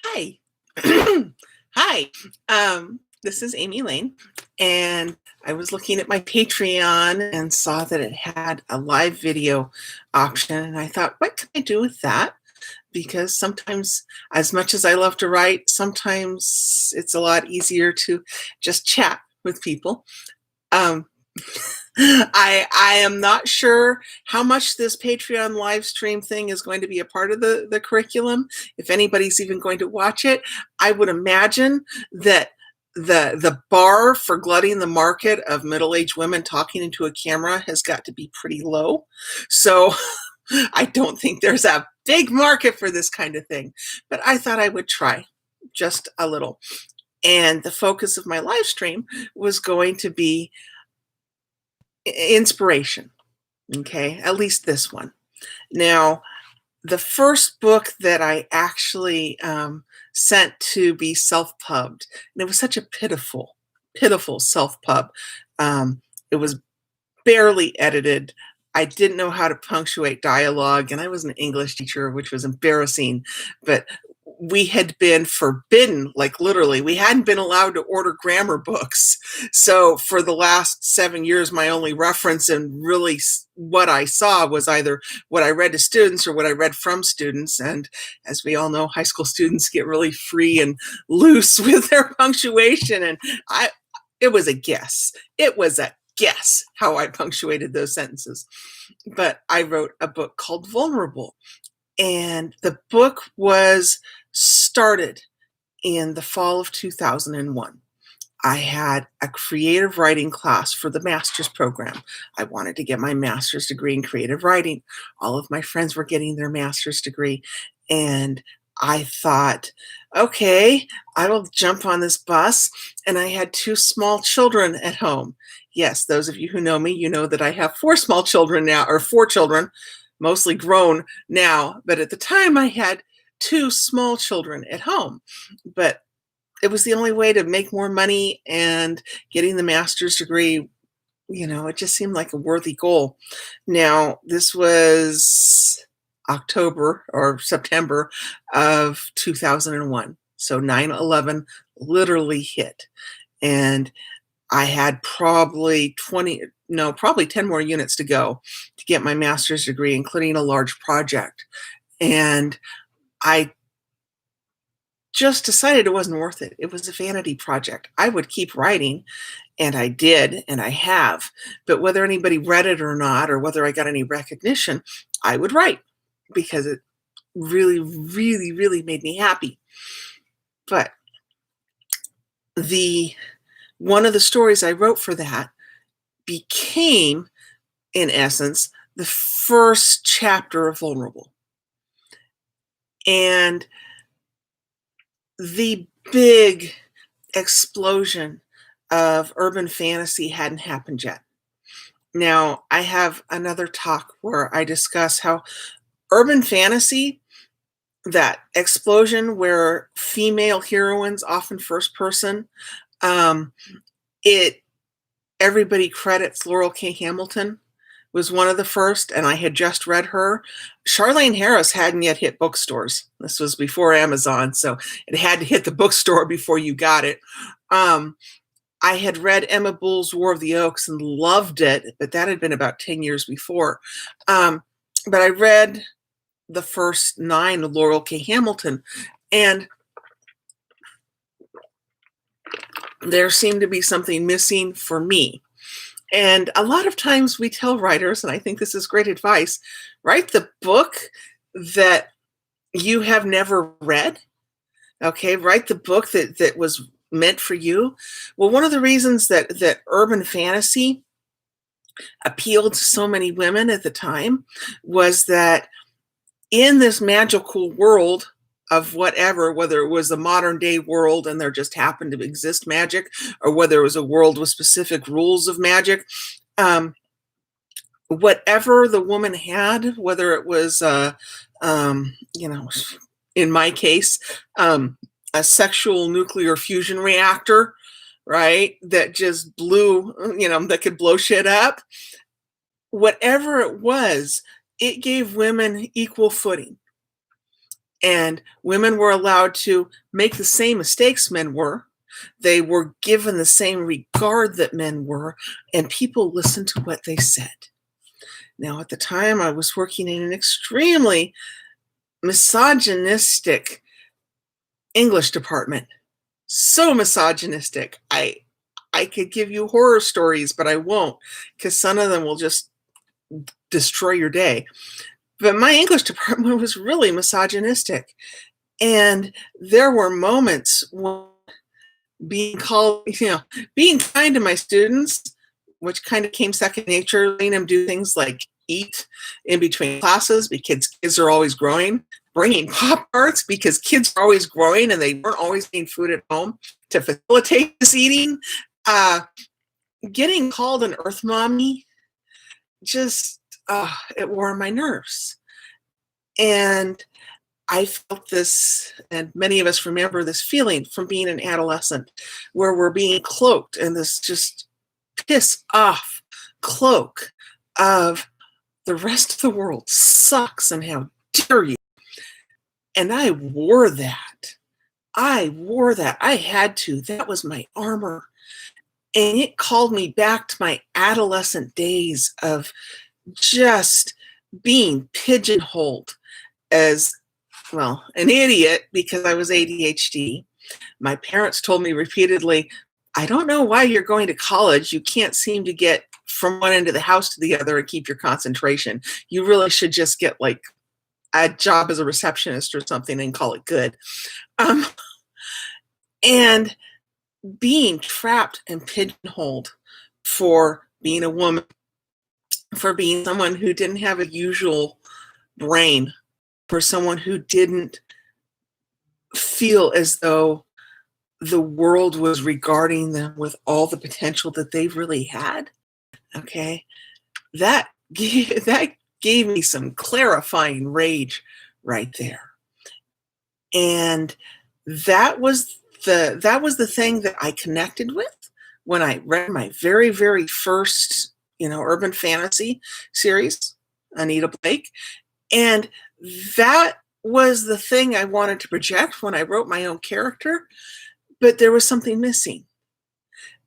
Hi. Hi. This is Amy Lane, and I was looking at my Patreon and saw that it had a live video option, and I thought, what can I do with that? Because sometimes, as much as I love to write, sometimes it's a lot easier to just chat with people. Um, I am not sure how much this Patreon live stream thing is going to be a part of the curriculum, if anybody's even going to watch it. I would imagine that the bar for glutting the market of middle-aged women talking into a camera has got to be pretty low. So I don't think there's a big market for this kind of thing, but I thought I would try just a little. And the focus of my live stream was going to be inspiration. Okay, at least this one. Now, the first book that I actually sent to be self-pubbed, and it was such a pitiful self-pub. It was barely edited. I didn't know how to punctuate dialogue, and I was an English teacher, which was embarrassing. But we had been forbidden, like literally, we hadn't been allowed to order grammar books. So for the last 7 years, my only reference and really what I saw was either what I read to students or what I read from students. And as we all know, high school students get really free and loose with their punctuation. And it was a guess. It was a guess how I punctuated those sentences. But I wrote a book called Vulnerable. And the book was started in the fall of 2001. I had a creative writing class for the master's program. I wanted to get my master's degree in creative writing. All of my friends were getting their master's degree. And I thought, okay, I will jump on this bus. And I had two small children at home. Yes, those of you who know me, you know that I have four small children now, or four children, mostly grown now. But at the time, I had two small children at home. But it was the only way to make more money, and getting the master's degree, it just seemed like a worthy goal. Now, this was October or September of 2001. So 9/11 literally hit. And I had probably 20, no, probably 10 more units to go to get my master's degree, including a large project. And I just decided it wasn't worth it. It was a vanity project. I would keep writing, and I did, and I have. But whether anybody read it or not, or whether I got any recognition, I would write because it really, really, really made me happy. But the one of the stories I wrote for that became, in essence, the first chapter of Vulnerable. And the big explosion of urban fantasy hadn't happened yet. Now, I have another talk where I discuss how urban fantasy, that explosion where female heroines, often first person, um, it everybody credits Laurel K. Hamilton was one of the first, and I had just read her. Charlaine Harris hadn't yet hit bookstores. This was before Amazon, so it had to hit the bookstore before you got it. I had read Emma Bull's War of the Oaks and loved it, but that had been about 10 years before. But I read the first 9 of Laurel K. Hamilton, and there seemed to be something missing for me. And a lot of times we tell writers, and I think this is great advice, write the book that you have never read. Okay, write the book that was meant for you. Well, one of the reasons that urban fantasy appealed to so many women at the time was that in this magical world of whatever, whether it was the modern day world and there just happened to exist magic, or whether it was a world with specific rules of magic, whatever the woman had, whether it was, you know, in my case, a sexual nuclear fusion reactor, right, that just blew, that could blow shit up, whatever it was, it gave women equal footing. And women were allowed to make the same mistakes men were. They were given the same regard that men were, and people listened to what they said. Now, at the time, I was working in an extremely misogynistic English department. So misogynistic. I could give you horror stories, but I won't, because some of them will just destroy your day. But my English department was really misogynistic. And there were moments when being called, being kind to my students, which kind of came second nature, letting them do things like eat in between classes because kids are always growing, bringing Pop Tarts because kids are always growing and they weren't always eating food at home to facilitate this eating. Uh, Getting called an earth mommy just, it wore on my nerves. And I felt this, and many of us remember this feeling from being an adolescent, where we're being cloaked in this just piss off cloak of the rest of the world sucks and how dare you. And I wore that. I wore that. I had to. That was my armor. And it called me back to my adolescent days of just being pigeonholed as, well, an idiot because I was ADHD. My parents told me repeatedly, I don't know why you're going to college. You can't seem to get from one end of the house to the other and keep your concentration. You really should just get like a job as a receptionist or something and call it good. Um, and being trapped and pigeonholed for being a woman, for being someone who didn't have a usual brain, for someone who didn't feel as though the world was regarding them with all the potential that they really had. Okay. That gave me some clarifying rage right there. And that was the thing that I connected with when I read my very, very first, urban fantasy series, Anita Blake. And that was the thing I wanted to project when I wrote my own character, but there was something missing.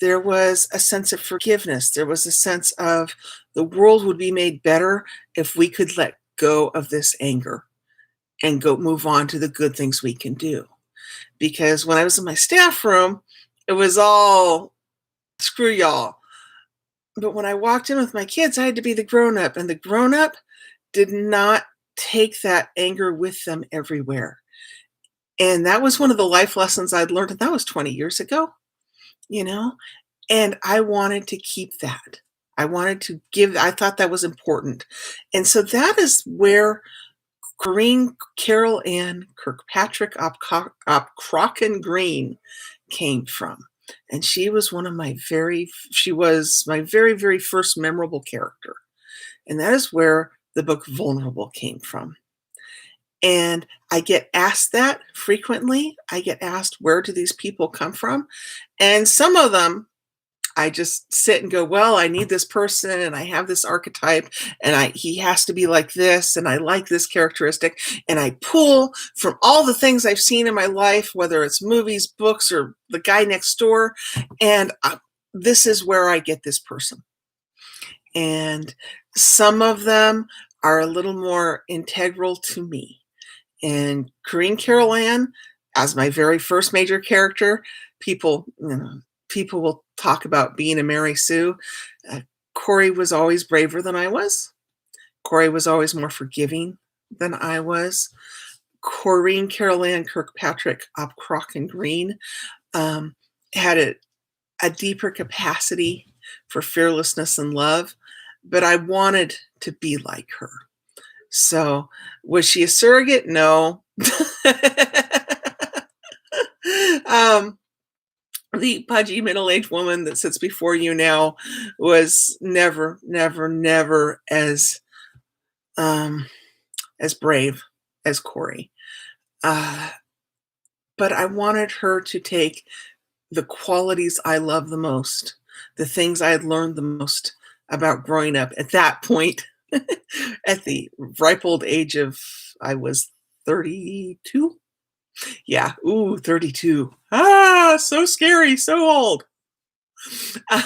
There was a sense of forgiveness. There was a sense of the world would be made better if we could let go of this anger and go move on to the good things we can do. Because when I was in my staff room, it was all screw y'all. But when I walked in with my kids, I had to be the grown up, and the grown up did not take that anger with them everywhere. And that was one of the life lessons I'd learned, and that was 20 years ago, and I wanted to keep that. I thought that was important. And so that is where Corinne Carol Ann Kirkpatrick Ocraken Green came from. And she was my very, very first memorable character. And that is where the book Vulnerable came from. And I get asked that frequently. I get asked, where do these people come from? And some of them, I just sit and go, well, I need this person and I have this archetype and he has to be like this and I like this characteristic. And I pull from all the things I've seen in my life, whether it's movies, books, or the guy next door. And this is where I get this person. And some of them are a little more integral to me. And Corinne Carol Ann, as my very first major character, people will talk about being a Mary Sue. Corey was always braver than I was. Corey was always more forgiving than I was. Corinne Carol Ann Kirkpatrick Ocraken Green had a deeper capacity for fearlessness and love, but I wanted to be like her. So was she a surrogate? No. The pudgy middle-aged woman that sits before you now was never, never, never as brave as Corey. But I wanted her to take the qualities I love the most, the things I had learned the most about growing up at that point, at the ripe old age of, I was 32. Yeah, ooh, 32. Ah, so scary, so old. Uh,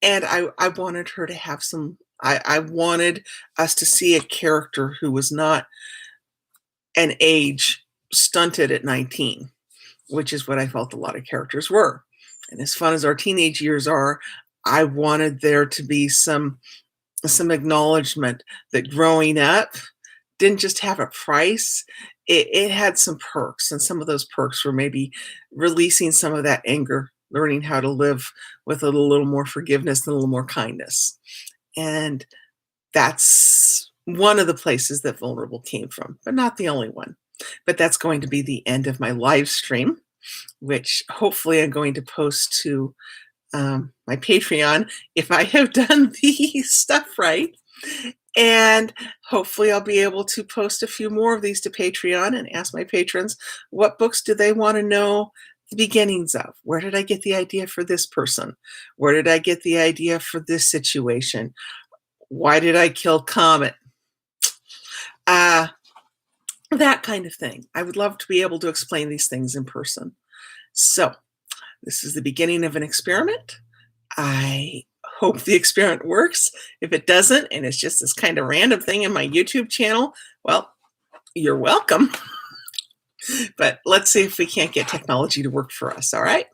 and I wanted her to have some I wanted us to see a character who was not an age stunted at 19, which is what I felt a lot of characters were. And as fun as our teenage years are, I wanted there to be some acknowledgement that growing up didn't just have a price, it had some perks, and some of those perks were maybe releasing some of that anger, learning how to live with a little more forgiveness and a little more kindness. And that's one of the places that Vulnerable came from, but not the only one. But that's going to be the end of my live stream, which hopefully I'm going to post to my Patreon if I have done the stuff right. And hopefully I'll be able to post a few more of these to Patreon and ask my patrons what books do they want to know the beginnings of? Where did I get the idea for this person? Where did I get the idea for this situation? Why did I kill Comet? Uh, that kind of thing. I would love to be able to explain these things in person. So this is the beginning of an experiment. I hope the experiment works. If it doesn't, and it's just this kind of random thing in my YouTube channel, well, you're welcome. But let's see if we can't get technology to work for us, all right?